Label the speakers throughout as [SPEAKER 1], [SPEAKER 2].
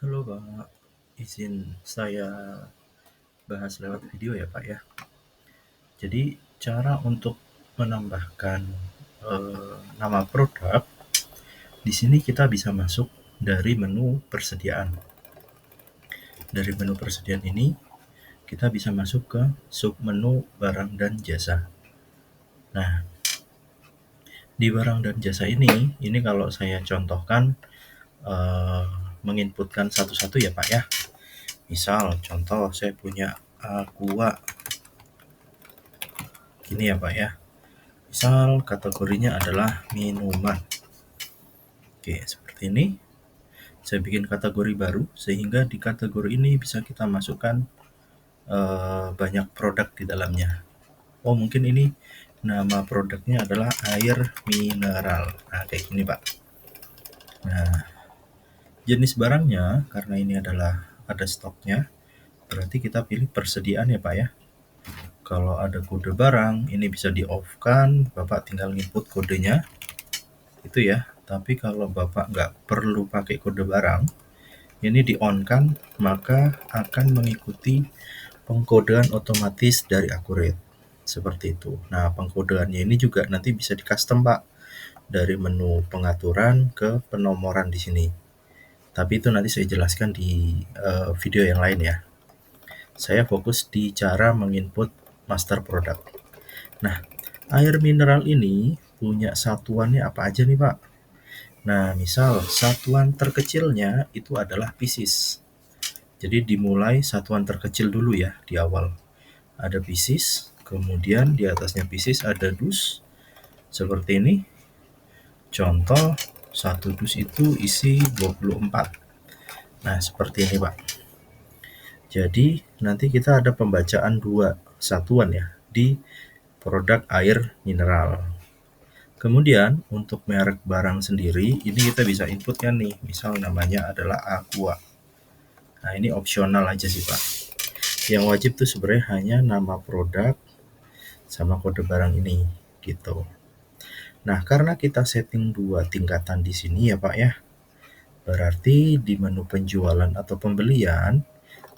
[SPEAKER 1] Halo Pak, izin saya bahas lewat video ya Pak ya. Jadi cara untuk menambahkan nama produk, di sini kita bisa masuk dari menu persediaan. Dari menu persediaan ini kita bisa masuk ke sub menu barang dan jasa. Nah, di barang dan jasa ini kalau saya contohkan menginputkan satu-satu ya Pak ya. Misal contoh saya punya aqua ini ya Pak ya. Misal kategorinya adalah minuman. Oke, seperti ini. Saya bikin kategori baru sehingga di kategori ini bisa kita masukkan banyak produk di dalamnya. Oh, mungkin ini nama produknya adalah air mineral. Nah, kayak gini, Pak. Nah, jenis barangnya karena ini adalah ada stoknya, berarti kita pilih persediaan ya, Pak ya. Kalau ada kode barang, ini bisa di-off-kan, Bapak tinggal input kodenya. Itu ya. Tapi kalau Bapak nggak perlu pakai kode barang, ini di-on-kan, maka akan mengikuti pengkodean otomatis dari Accurate. Seperti itu. Nah, pengkodeannya ini juga nanti bisa di-custom, Pak, dari menu pengaturan ke penomoran di sini. Tapi itu nanti saya jelaskan di video yang lain ya. Saya fokus di cara menginput master product. Nah, air mineral ini punya satuannya apa aja nih, Pak? Nah, misal satuan terkecilnya itu adalah pieces. Jadi dimulai satuan terkecil dulu ya di awal. Ada pieces, kemudian di atasnya pieces ada dus. Seperti ini. Contoh, satu dus itu isi 24. Nah, seperti ini, Pak. Jadi, nanti kita ada pembacaan dua satuan ya di produk air mineral. Kemudian untuk merek barang sendiri ini kita bisa input kan nih, misal namanya adalah Aqua. Nah, ini opsional aja sih Pak. Yang wajib tuh sebenarnya hanya nama produk sama kode barang ini gitu. Nah, karena kita setting dua tingkatan di sini ya Pak ya, berarti di menu penjualan atau pembelian,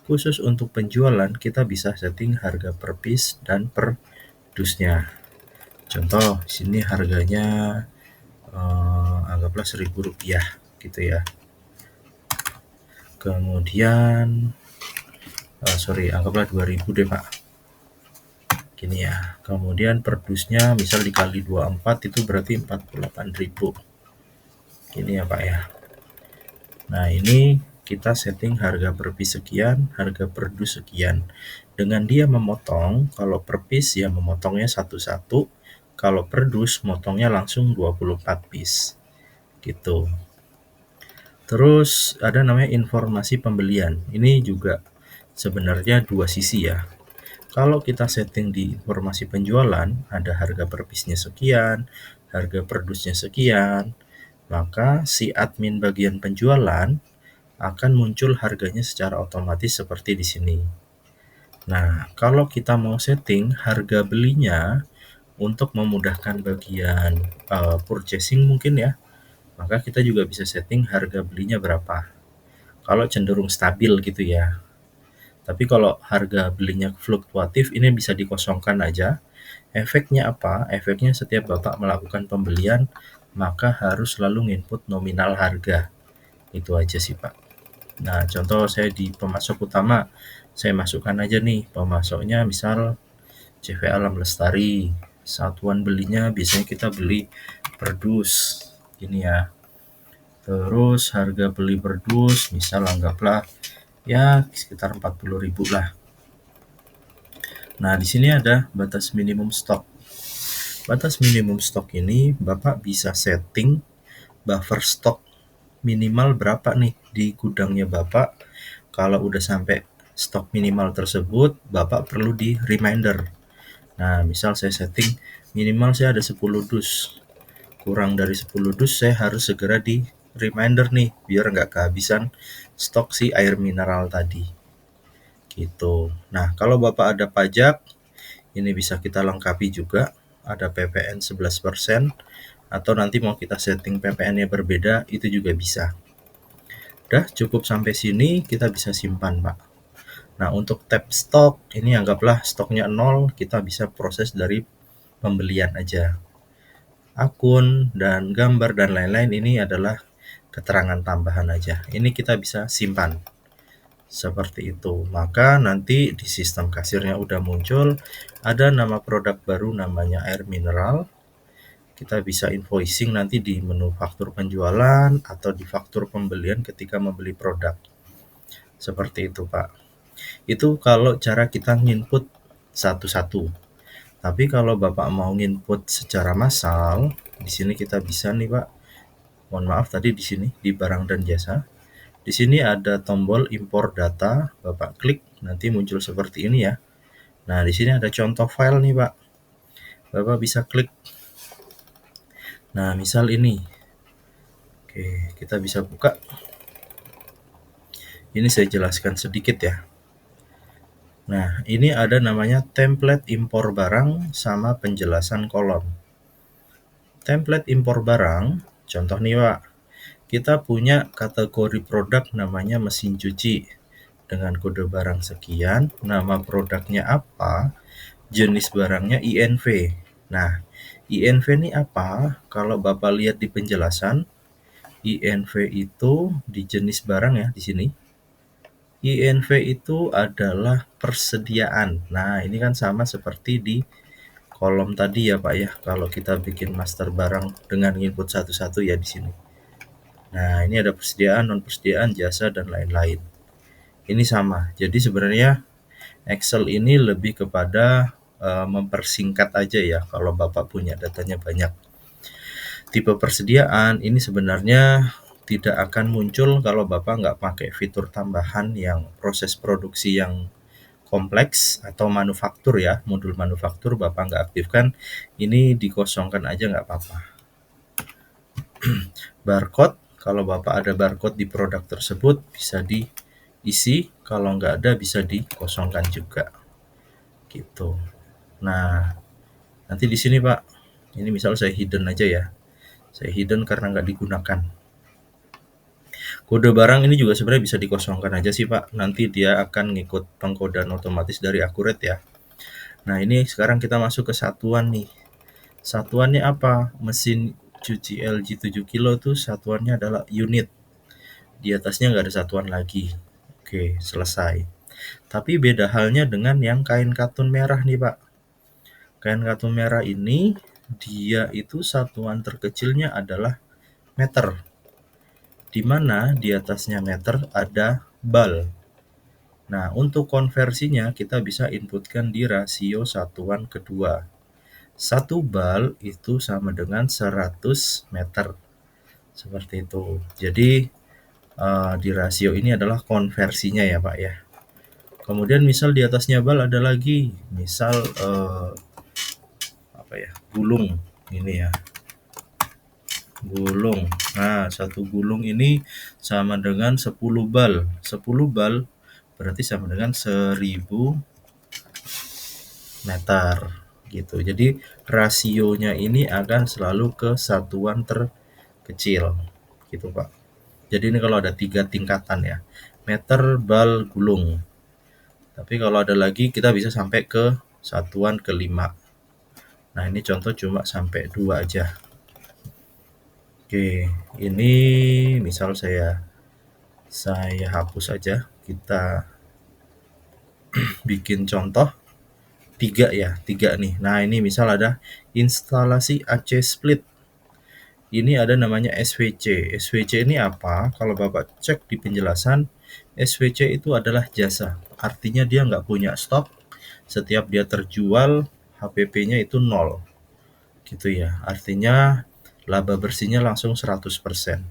[SPEAKER 1] khusus untuk penjualan kita bisa setting harga per piece dan per dusnya. Contoh, sini harganya anggaplah Rp1.000 gitu ya. Kemudian anggaplah 2.000 deh Pak. Gini ya. Kemudian per dusnya misal dikali 24 itu berarti 48.000. Gini ya Pak ya. Nah, ini kita setting harga per piece sekian, harga per dus sekian. Dengan dia memotong, kalau per piece ya memotongnya satu-satu, kalau per dus motongnya langsung 24 piece. Gitu. Terus ada namanya informasi pembelian. Ini juga sebenarnya dua sisi ya. Kalau kita setting di informasi penjualan, ada harga per piece-nya sekian, harga per dusnya sekian, maka si admin bagian penjualan akan muncul harganya secara otomatis seperti di sini. Nah, kalau kita mau setting harga belinya untuk memudahkan bagian purchasing mungkin ya, maka kita juga bisa setting harga belinya berapa. Kalau cenderung stabil gitu ya. Tapi kalau harga belinya fluktuatif ini bisa dikosongkan aja. Efeknya apa? Efeknya setiap Bapak melakukan pembelian maka harus selalu input nominal harga. Itu aja sih Pak. Nah, contoh saya di pemasok utama, saya masukkan aja nih pemasoknya misal CV Alam Lestari. Satuan belinya biasanya kita beli per dus. Gini ya. Terus harga beli per dus misal anggaplah ya sekitar 40.000 lah. Nah, di sini ada batas minimum stok. Batas minimum stok ini Bapak bisa setting buffer stok minimal berapa nih di gudangnya Bapak. Kalau udah sampai stok minimal tersebut, Bapak perlu di reminder. Nah, misal saya setting minimal saya ada 10 dus. Kurang dari 10 dus saya harus segera di reminder nih, biar nggak kehabisan stok si air mineral tadi. Gitu. Nah, kalau Bapak ada pajak, ini bisa kita lengkapi juga. Ada PPN 11%, atau nanti mau kita setting PPN-nya berbeda, itu juga bisa. Udah cukup sampai sini, kita bisa simpan, Pak. Nah, untuk tab stok, ini anggaplah stoknya 0, kita bisa proses dari pembelian aja. Akun dan gambar dan lain-lain ini adalah keterangan tambahan aja. Ini kita bisa simpan. Seperti itu. Maka nanti di sistem kasirnya udah muncul, ada nama produk baru namanya air mineral. Kita bisa invoicing nanti di menu faktur penjualan atau di faktur pembelian ketika membeli produk. Seperti itu, Pak. Itu kalau cara kita nginput satu-satu. Tapi kalau Bapak mau nginput secara massal, di sini kita bisa nih, Pak. Mohon maaf tadi di sini di barang dan jasa. Di sini ada tombol impor data, Bapak klik nanti muncul seperti ini ya. Nah, di sini ada contoh file nih, Pak. Bapak bisa klik. Nah, misal ini. Oke, kita bisa buka. Ini saya jelaskan sedikit ya. Nah, ini ada namanya template impor barang sama penjelasan kolom. Template impor barang, contoh nih, Pak. Kita punya kategori produk namanya mesin cuci dengan kode barang sekian, nama produknya apa, jenis barangnya INV. Nah, INV ini apa? Kalau Bapak lihat di penjelasan, INV itu di jenis barang ya di sini. INV itu adalah persediaan. Nah, ini kan sama seperti di kolom tadi ya, Pak ya. Kalau kita bikin master barang dengan input satu-satu ya di sini. Nah, ini ada persediaan, non persediaan, jasa dan lain-lain. Ini sama. Jadi sebenarnya Excel ini lebih kepada mempersingkat aja ya kalau Bapak punya datanya banyak. Tipe persediaan ini sebenarnya tidak akan muncul kalau Bapak nggak pakai fitur tambahan yang proses produksi yang kompleks atau manufaktur ya, modul manufaktur Bapak nggak aktifkan, ini dikosongkan aja nggak apa-apa. Barcode, kalau Bapak ada barcode di produk tersebut bisa diisi, kalau nggak ada bisa dikosongkan juga. Gitu. Nah, nanti di sini Pak, ini misal saya hidden aja ya. Saya hidden karena nggak digunakan. Kode barang ini juga sebenarnya bisa dikosongkan aja sih Pak. Nanti dia akan ngikut pengkodean otomatis dari Accurate ya. Nah, ini sekarang kita masuk ke satuan nih. Satuannya apa? Mesin cuci LG 7 kilo tuh satuannya adalah unit. Di atasnya nggak ada satuan lagi. Oke, selesai. Tapi beda halnya dengan yang kain katun merah nih Pak. Kain katun merah ini dia itu satuan terkecilnya adalah meter. Di mana di atasnya meter ada bal. Nah, untuk konversinya kita bisa inputkan di rasio satuan kedua. 1 bal itu sama dengan 100 meter. Seperti itu. Jadi di rasio ini adalah konversinya ya Pak ya. Kemudian misal di atasnya bal ada lagi, misal apa ya, gulung ini ya, gulung. Nah, 1 gulung ini sama dengan 10 bal. 10 bal berarti sama dengan 1000 meter gitu. Jadi rasionya ini akan selalu ke satuan terkecil gitu Pak. Jadi ini kalau ada 3 tingkatan ya, meter, bal, gulung. Tapi kalau ada lagi kita bisa sampai ke satuan kelima. Nah, ini contoh cuma sampai 2 aja. Oke, ini misal saya hapus aja. Kita bikin contoh 3 ya, 3 nih. Nah, ini misal ada instalasi AC split. Ini ada namanya SVC. SVC ini apa? Kalau Bapak cek di penjelasan, SVC itu adalah jasa. Artinya dia nggak punya stok. Setiap dia terjual, HPP-nya itu 0. Gitu ya. Artinya laba bersihnya langsung 100%.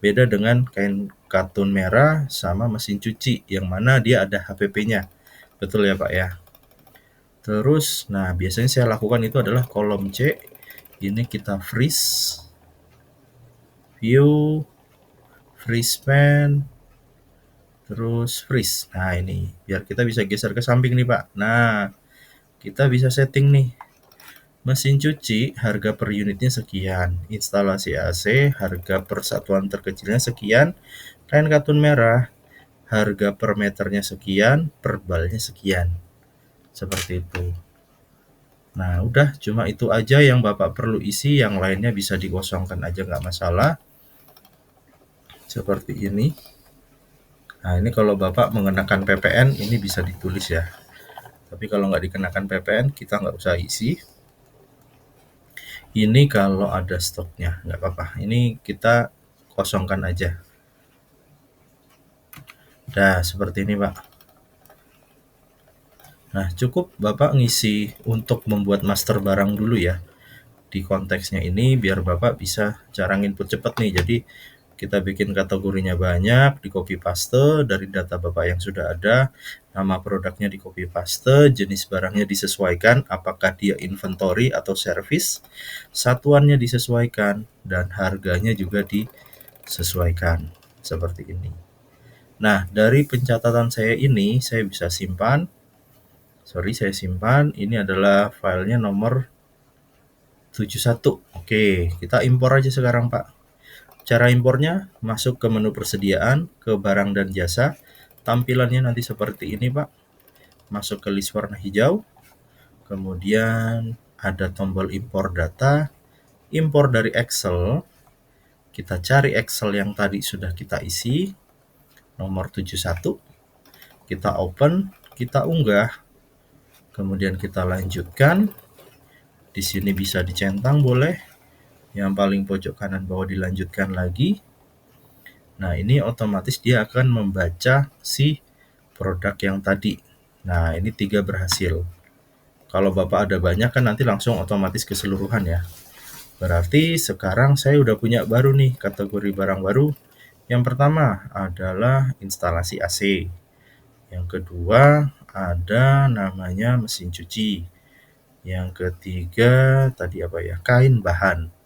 [SPEAKER 1] Beda dengan kain katun merah sama mesin cuci, yang mana dia ada HPP-nya. Betul ya Pak ya? Terus, nah biasanya saya lakukan itu adalah kolom C. Ini kita freeze. View, freeze span, terus freeze. Nah ini biar kita bisa geser ke samping nih Pak. Nah kita bisa setting nih Mesin cuci harga per unitnya sekian, instalasi AC harga per satuan terkecilnya sekian, kain katun merah harga per meternya sekian, per balnya sekian. Seperti itu. Nah, udah cuma itu aja yang Bapak perlu isi, yang lainnya bisa dikosongkan aja nggak masalah. Seperti ini. Nah, ini kalau Bapak mengenakan PPN, ini bisa ditulis ya. Tapi kalau nggak dikenakan PPN, kita nggak usah isi. Ini kalau ada stoknya, nggak apa-apa. Ini kita kosongkan aja. Nah, seperti ini, Pak. Nah, cukup Bapak ngisi untuk membuat master barang dulu ya. Di konteksnya ini, biar Bapak bisa cara input cepat nih. Jadi, kita bikin kategorinya banyak, di copy paste dari data Bapak yang sudah ada, nama produknya di copy paste, jenis barangnya disesuaikan, apakah dia inventory atau service, satuannya disesuaikan, dan harganya juga disesuaikan, seperti ini. Nah, dari pencatatan saya ini, saya bisa simpan, saya simpan, ini adalah filenya nomor 71. Oke, kita impor aja sekarang Pak. Cara impornya, masuk ke menu persediaan, ke barang dan jasa. Tampilannya nanti seperti ini Pak. Masuk ke list warna hijau. Kemudian ada tombol impor data. Impor dari Excel. Kita cari Excel yang tadi sudah kita isi. Nomor 71. Kita open, kita unggah. Kemudian kita lanjutkan. Di sini bisa dicentang boleh. Yang paling pojok kanan bawah dilanjutkan lagi. Nah, ini otomatis dia akan membaca si produk yang tadi. Nah, ini 3 berhasil. Kalau Bapak ada banyak kan nanti langsung otomatis keseluruhan ya. Berarti sekarang saya udah punya baru nih kategori barang baru. Yang pertama adalah instalasi AC. Yang kedua ada namanya mesin cuci. Yang ketiga tadi apa ya? Kain bahan.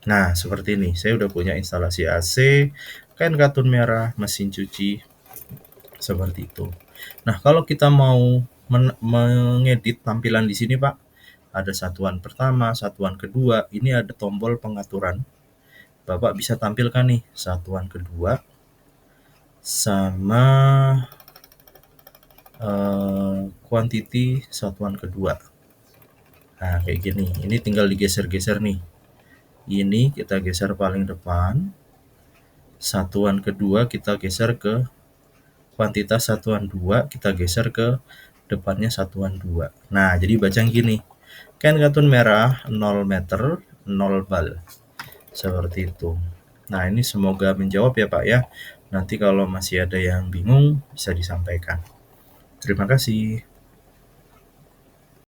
[SPEAKER 1] Nah, seperti ini. Saya udah punya instalasi AC, kain katun merah, mesin cuci, seperti itu. Nah, kalau kita mau mengedit tampilan di sini, Pak, ada satuan pertama, satuan kedua, ini ada tombol pengaturan. Bapak bisa tampilkan nih, satuan kedua, sama quantity satuan kedua. Nah, kayak gini. Ini tinggal digeser-geser nih. Ini kita geser paling depan. Satuan kedua kita geser ke kuantitas satuan 2, kita geser ke depannya satuan 2. Nah, jadi baca gini. Kain katun merah 0 meter 0 bal. Seperti itu. Nah, ini semoga menjawab ya Pak ya. Nanti kalau masih ada yang bingung bisa disampaikan. Terima kasih.